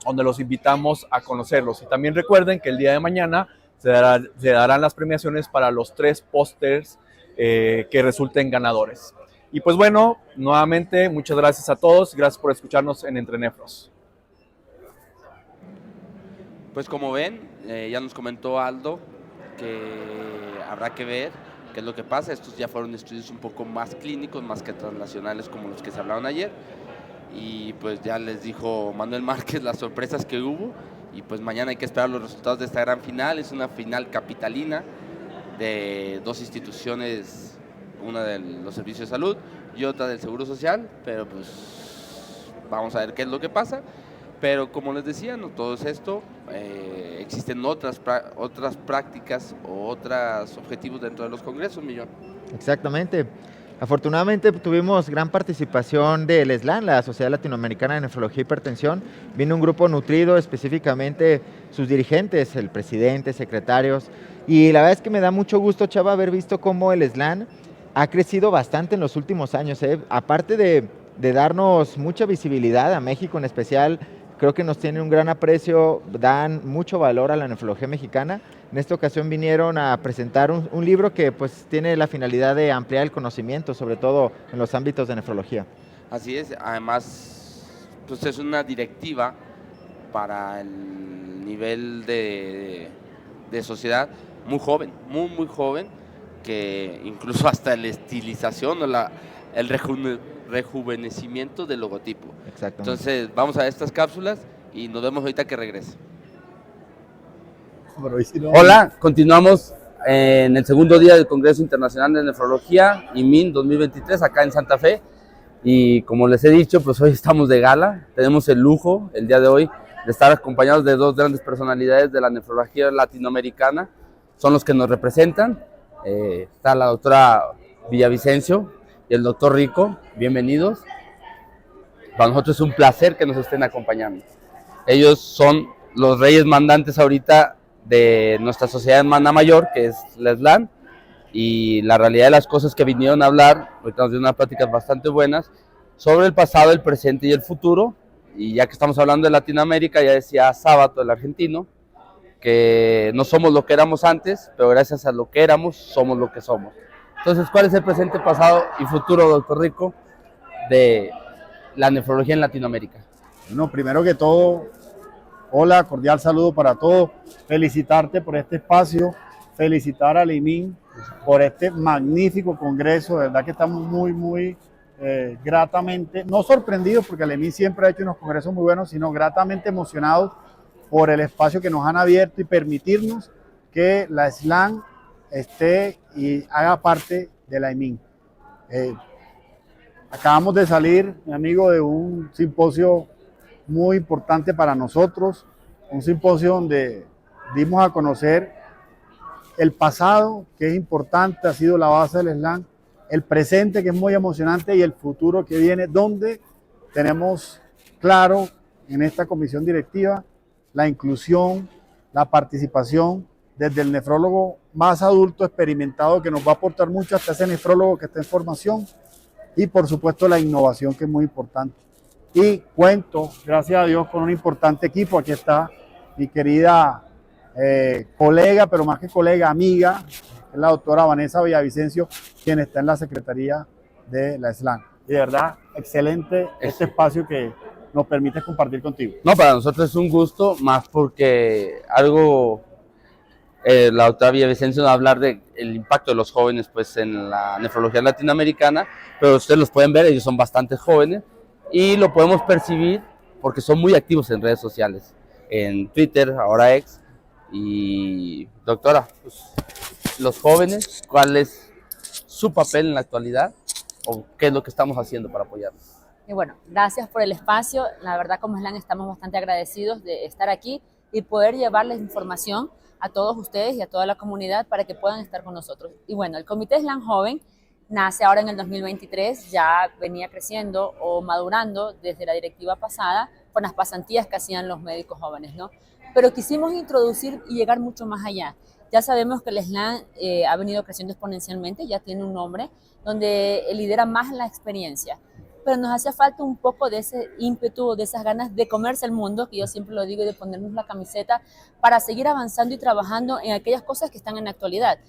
donde los invitamos a conocerlos. Y también recuerden que el día de mañana se darán las premiaciones para los 3 pósters que resulten ganadores. Y pues bueno, nuevamente muchas gracias a todos, gracias por escucharnos en Entre Nefros. Pues como ven, ya nos comentó Aldo que habrá que ver qué es lo que pasa. Estos ya fueron estudios un poco más clínicos, más que translacionales como los que se hablaron ayer. Y pues ya les dijo Manuel Márquez las sorpresas que hubo. Y pues mañana hay que esperar los resultados de esta gran final. Es una final capitalina de 2 instituciones, una de los servicios de salud y otra del Seguro Social. Pero pues vamos a ver qué es lo que pasa. Pero como les decía, no todo es esto, existen otras prácticas o otros objetivos dentro de los congresos, Millón. Exactamente. Afortunadamente tuvimos gran participación del SLAN, la Sociedad Latinoamericana de Nefrología y Hipertensión. Vino un grupo nutrido, específicamente sus dirigentes, el presidente, secretarios. Y la verdad es que me da mucho gusto, Chava, haber visto cómo el SLAN ha crecido bastante en los últimos años. Aparte de darnos mucha visibilidad a México en especial, creo que nos tienen un gran aprecio, dan mucho valor a la nefrología mexicana. En esta ocasión vinieron a presentar un libro que pues tiene la finalidad de ampliar el conocimiento, sobre todo en los ámbitos de nefrología. Así es, además pues es una directiva para el nivel de sociedad muy joven, muy joven, que incluso hasta la estilización o el rejuvenecimiento del logotipo. Exacto. Entonces vamos a estas cápsulas y nos vemos ahorita que regrese. Hola, continuamos en el segundo día del Congreso Internacional de Nefrología IMIN 2023 acá en Santa Fe, y como les he dicho, pues hoy estamos de gala. Tenemos el lujo el día de hoy de estar acompañados de 2 grandes personalidades de la nefrología latinoamericana. Son los que nos representan. Está la doctora Villavicencio y el doctor Rico, bienvenidos. Para nosotros es un placer que nos estén acompañando. Ellos son los reyes mandantes ahorita de nuestra sociedad hermana mayor, que es la SLAN, y la realidad de las cosas que vinieron a hablar, ahorita nos dieron unas pláticas bastante buenas, sobre el pasado, el presente y el futuro. Y ya que estamos hablando de Latinoamérica, ya decía Sábato, el argentino, que no somos lo que éramos antes, pero gracias a lo que éramos, somos lo que somos. Entonces, ¿cuál es el presente, pasado y futuro, doctor Rico, de la nefrología en Latinoamérica? Bueno, primero que todo, hola, cordial saludo para todos. Felicitarte por este espacio, felicitar a IMIN por este magnífico congreso. De verdad que estamos muy gratamente, no sorprendidos porque la IMIN siempre ha hecho unos congresos muy buenos, sino gratamente emocionados por el espacio que nos han abierto y permitirnos que la SLAN esté y haga parte de la IMIN. Acabamos de salir, mi amigo, de un simposio muy importante para nosotros, un simposio donde dimos a conocer el pasado, que es importante, ha sido la base del SLAN, el presente, que es muy emocionante, y el futuro que viene, donde tenemos claro en esta comisión directiva la inclusión, la participación desde el nefrólogo más adulto, experimentado, que nos va a aportar mucho, hasta ese nefrólogo que está en formación, y por supuesto la innovación, que es muy importante. Y cuento, gracias a Dios, con un importante equipo. Aquí está mi querida colega, pero más que colega, amiga, es la doctora Vanessa Villavicencio, quien está en la Secretaría de la SLAN. De verdad, excelente este espacio que nos permite compartir contigo. No, para nosotros es un gusto, más porque la doctora Villavicencio va a hablar del impacto de los jóvenes pues, en la nefrología latinoamericana, pero ustedes los pueden ver, ellos son bastante jóvenes, y lo podemos percibir porque son muy activos en redes sociales, en Twitter, ahora X. Y doctora, pues, los jóvenes, ¿cuál es su papel en la actualidad o qué es lo que estamos haciendo para apoyarlos? Y bueno, gracias por el espacio. La verdad, como SLAN estamos bastante agradecidos de estar aquí y poder llevarles información a todos ustedes y a toda la comunidad para que puedan estar con nosotros. Y bueno, el Comité SLAN Joven nace ahora en el 2023, ya venía creciendo o madurando desde la directiva pasada con las pasantías que hacían los médicos jóvenes, ¿no? Pero quisimos introducir y llegar mucho más allá. Ya sabemos que el SLAN ha venido creciendo exponencialmente, ya tiene un nombre, donde lidera más la experiencia. Pero nos hacía falta un poco de ese ímpetu, de esas ganas de comerse el mundo, que yo siempre lo digo, y de ponernos la camiseta para seguir avanzando y trabajando en aquellas cosas que están en la actualidad.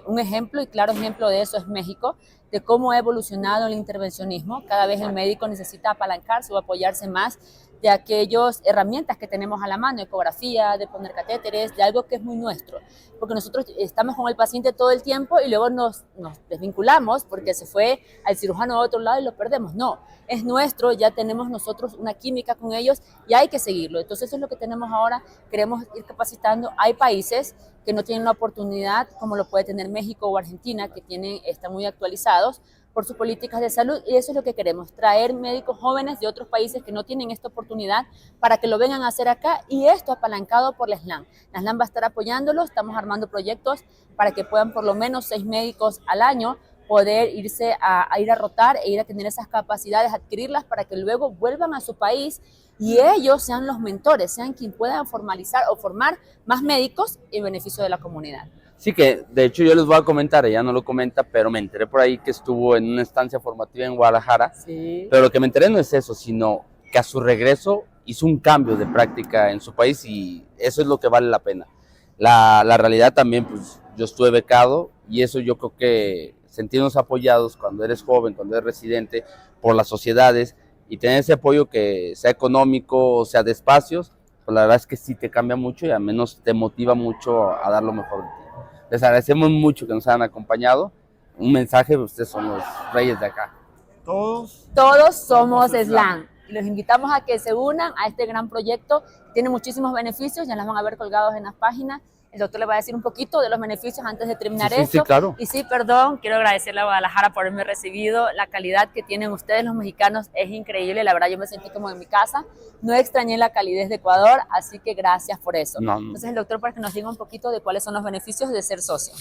Un ejemplo y claro ejemplo de eso es México, de cómo ha evolucionado el intervencionismo. Cada vez el médico necesita apalancarse o apoyarse más de aquellas herramientas que tenemos a la mano, ecografía, de poner catéteres, de algo que es muy nuestro. Porque nosotros estamos con el paciente todo el tiempo y luego nos desvinculamos porque se fue al cirujano de otro lado y lo perdemos. No, es nuestro, ya tenemos nosotros una química con ellos y hay que seguirlo. Entonces eso es lo que tenemos ahora, queremos ir capacitando. Hay países que no tienen la oportunidad, como lo puede tener México o Argentina, que están muy actualizados por sus políticas de salud, y eso es lo que queremos, traer médicos jóvenes de otros países que no tienen esta oportunidad para que lo vengan a hacer acá, y esto apalancado por la SLAN. La SLAN va a estar apoyándolos, estamos armando proyectos para que puedan por lo menos 6 médicos al año poder irse a ir a rotar e ir a tener esas capacidades, adquirirlas para que luego vuelvan a su país y ellos sean los mentores, sean quien puedan formalizar o formar más médicos en beneficio de la comunidad. Sí, que de hecho yo les voy a comentar, ella no lo comenta, pero me enteré por ahí que estuvo en una estancia formativa en Guadalajara. Sí. Pero lo que me enteré no es eso, sino que a su regreso hizo un cambio de práctica en su país y eso es lo que vale la pena. La realidad también, pues yo estuve becado y eso yo creo que sentirnos apoyados cuando eres joven, cuando eres residente, por las sociedades y tener ese apoyo que sea económico o sea de espacios, pues la verdad es que sí te cambia mucho y al menos te motiva mucho a dar lo mejor de ti. Les agradecemos mucho que nos hayan acompañado. Un mensaje, ustedes son los reyes de acá. Todos somos SLAN. Y los invitamos a que se unan a este gran proyecto. Tiene muchísimos beneficios, ya las van a ver colgados en las páginas. El doctor le va a decir un poquito de los beneficios antes de terminar esto. Sí, claro. Y sí, perdón, quiero agradecerle a Guadalajara por haberme recibido. La calidad que tienen ustedes, los mexicanos, es increíble. La verdad, yo me sentí como en mi casa. No extrañé la calidez de Ecuador, así que gracias por eso. No. Entonces, el doctor, para que nos diga un poquito de cuáles son los beneficios de ser socio.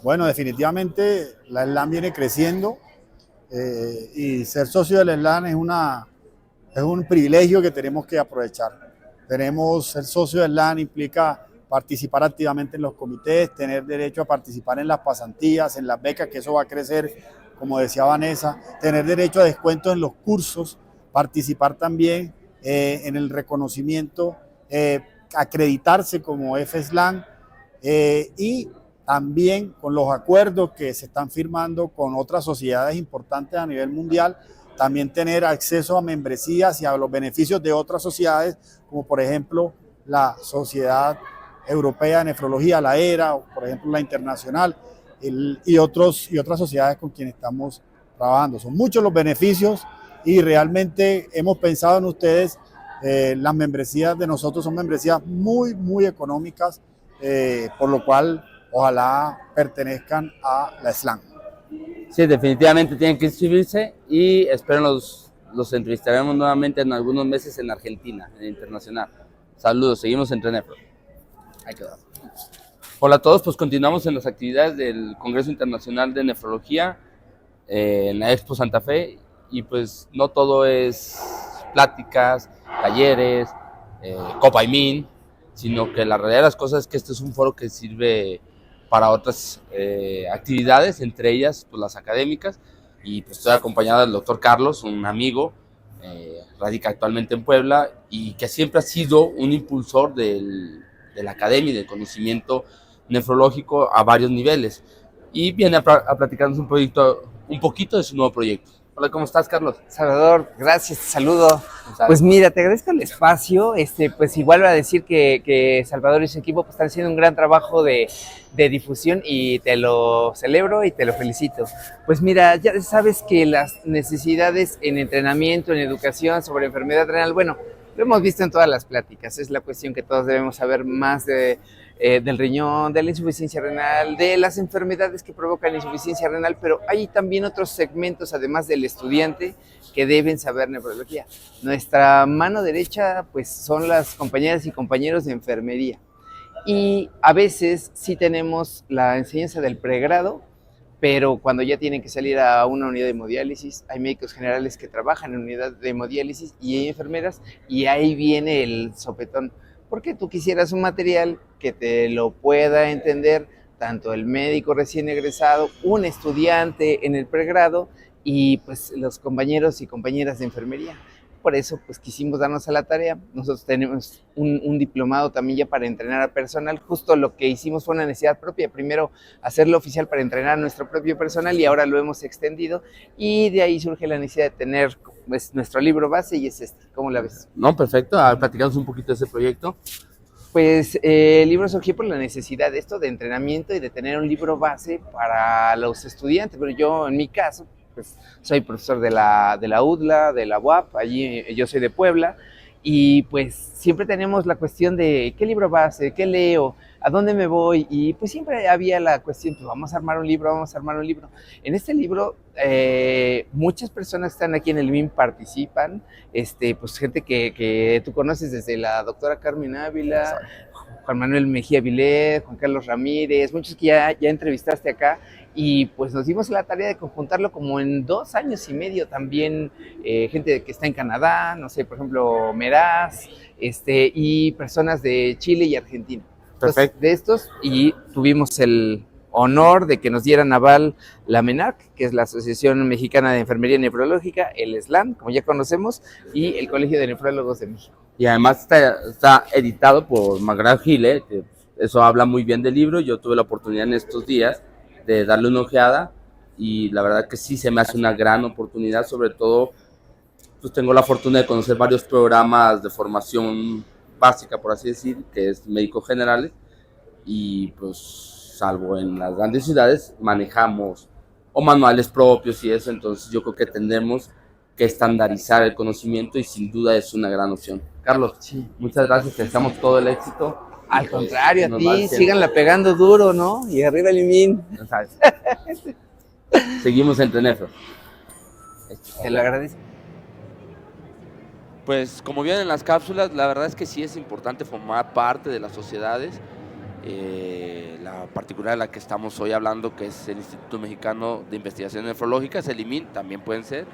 Bueno, definitivamente la SLAM viene creciendo y ser socio del SLAM es un privilegio que tenemos que aprovechar. Ser socio del SLAM implica participar activamente en los comités, tener derecho a participar en las pasantías, en las becas, que eso va a crecer, como decía Vanessa, tener derecho a descuentos en los cursos, participar también en el reconocimiento, acreditarse como FSLAM y también con los acuerdos que se están firmando con otras sociedades importantes a nivel mundial, también tener acceso a membresías y a los beneficios de otras sociedades, como por ejemplo la Sociedad Europea de Nefrología, la ERA, o por ejemplo la Internacional, y otras sociedades con quienes estamos trabajando. Son muchos los beneficios y realmente hemos pensado en ustedes. Las membresías de nosotros son membresías muy, muy económicas, por lo cual ojalá pertenezcan a la SLAM. Sí, definitivamente tienen que inscribirse y espero los entrevistaremos nuevamente en algunos meses en Argentina, en Internacional. Saludos, seguimos entre Nefro. Ahí quedó. Hola a todos, pues continuamos en las actividades del Congreso Internacional de Nefrología en la Expo Santa Fe y pues no todo es pláticas, talleres, Copa IMIN, sino que la realidad de las cosas es que este es un foro que sirve para otras actividades, entre ellas pues, las académicas, y pues, estoy acompañado del doctor Carlos, un amigo, radica actualmente en Puebla, y que siempre ha sido un impulsor de la academia y del conocimiento nefrológico a varios niveles, y viene a platicarnos un poquito de su nuevo proyecto. Hola, ¿cómo estás, Carlos? Salvador, gracias, te saludo. Pues mira, te agradezco el espacio. Pues igual voy a decir que Salvador y su equipo pues, están haciendo un gran trabajo de difusión y te lo celebro y te lo felicito. Pues mira, ya sabes que las necesidades en entrenamiento, en educación sobre enfermedad renal, bueno, lo hemos visto en todas las pláticas. Es la cuestión que todos debemos saber más del riñón, de la insuficiencia renal, de las enfermedades que provocan insuficiencia renal, pero hay también otros segmentos, además del estudiante, que deben saber nefrología. Nuestra mano derecha, pues, son las compañeras y compañeros de enfermería. Y a veces sí tenemos la enseñanza del pregrado, pero cuando ya tienen que salir a una unidad de hemodiálisis, hay médicos generales que trabajan en unidad de hemodiálisis y hay enfermeras, y ahí viene el sopetón. Porque tú quisieras un material que te lo pueda entender tanto el médico recién egresado, un estudiante en el pregrado y pues los compañeros y compañeras de enfermería. Por eso pues quisimos darnos a la tarea. Nosotros tenemos un diplomado también ya para entrenar a personal. Justo lo que hicimos fue una necesidad propia. Primero hacerlo oficial para entrenar a nuestro propio personal y ahora lo hemos extendido. Y de ahí surge la necesidad de tener pues, nuestro libro base y es este. ¿Cómo la ves? No, perfecto. A ver, platicamos un poquito de ese proyecto. Pues el libro surgió por la necesidad de esto de entrenamiento y de tener un libro base para los estudiantes. Pero yo en mi caso pues soy profesor de la UDLA, de la UAP, allí yo soy de Puebla, y pues siempre tenemos la cuestión de qué libro base, qué leo, a dónde me voy, y pues siempre había la cuestión, pues vamos a armar un libro. En este libro muchas personas que están aquí en el MIM participan, pues gente que tú conoces desde la doctora Carmen Ávila, Juan Manuel Mejía Vilet, Juan Carlos Ramírez, muchos que ya entrevistaste acá, y pues nos dimos la tarea de conjuntarlo como en 2 años y medio también, gente que está en Canadá, no sé, por ejemplo, Meraz, y personas de Chile y Argentina. Entonces, de estos, y tuvimos el honor de que nos dieran aval la MENARC, que es la Asociación Mexicana de Enfermería Nefrológica, el SLAM, como ya conocemos, y el Colegio de Nefrólogos de México. Y además está editado por McGraw Hill, que eso habla muy bien del libro. Yo tuve la oportunidad en estos días de darle una ojeada y la verdad que sí se me hace una gran oportunidad. Sobre todo pues tengo la fortuna de conocer varios programas de formación básica, por así decir, que es médicos generales, y pues salvo en las grandes ciudades manejamos o manuales propios y eso. Entonces yo creo que tendremos que estandarizar el conocimiento y sin duda es una gran opción. Carlos, sí, muchas gracias, te deseamos todo el éxito. Al contrario, a ti, síganla pegando duro, ¿no? Y arriba el IMIN. Seguimos entre Nefro. Te lo agradezco. Pues como vieron en las cápsulas, la verdad es que sí es importante formar parte de las sociedades La particular de la que estamos hoy hablando, que es el Instituto Mexicano de Investigaciones Nefrológicas, el IMIN, también pueden ser.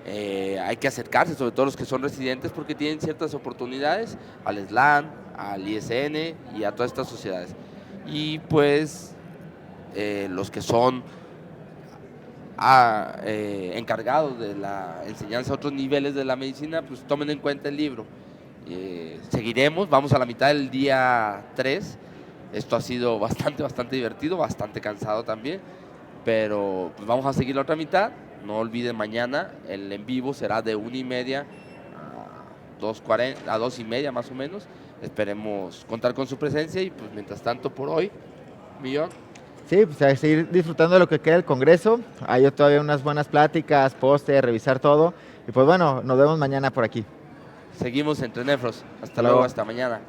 Hay que acercarse, sobre todo los que son residentes, porque tienen ciertas oportunidades al SLAN, al ISN y a todas estas sociedades. Y pues los que son encargados de la enseñanza a otros niveles de la medicina, pues tomen en cuenta el libro. Seguiremos, vamos a la mitad del día 3. Esto ha sido bastante divertido, bastante cansado también, pero pues vamos a seguir la otra mitad. No olviden, mañana el en vivo será de 1:30 a 2:30 más o menos. Esperemos contar con su presencia y pues mientras tanto por hoy, Millón. Sí, pues a seguir disfrutando de lo que queda del Congreso. Hay todavía unas buenas pláticas, póster, revisar todo. Y pues bueno, nos vemos mañana por aquí. Seguimos entre Nefros. Hasta luego, hasta mañana.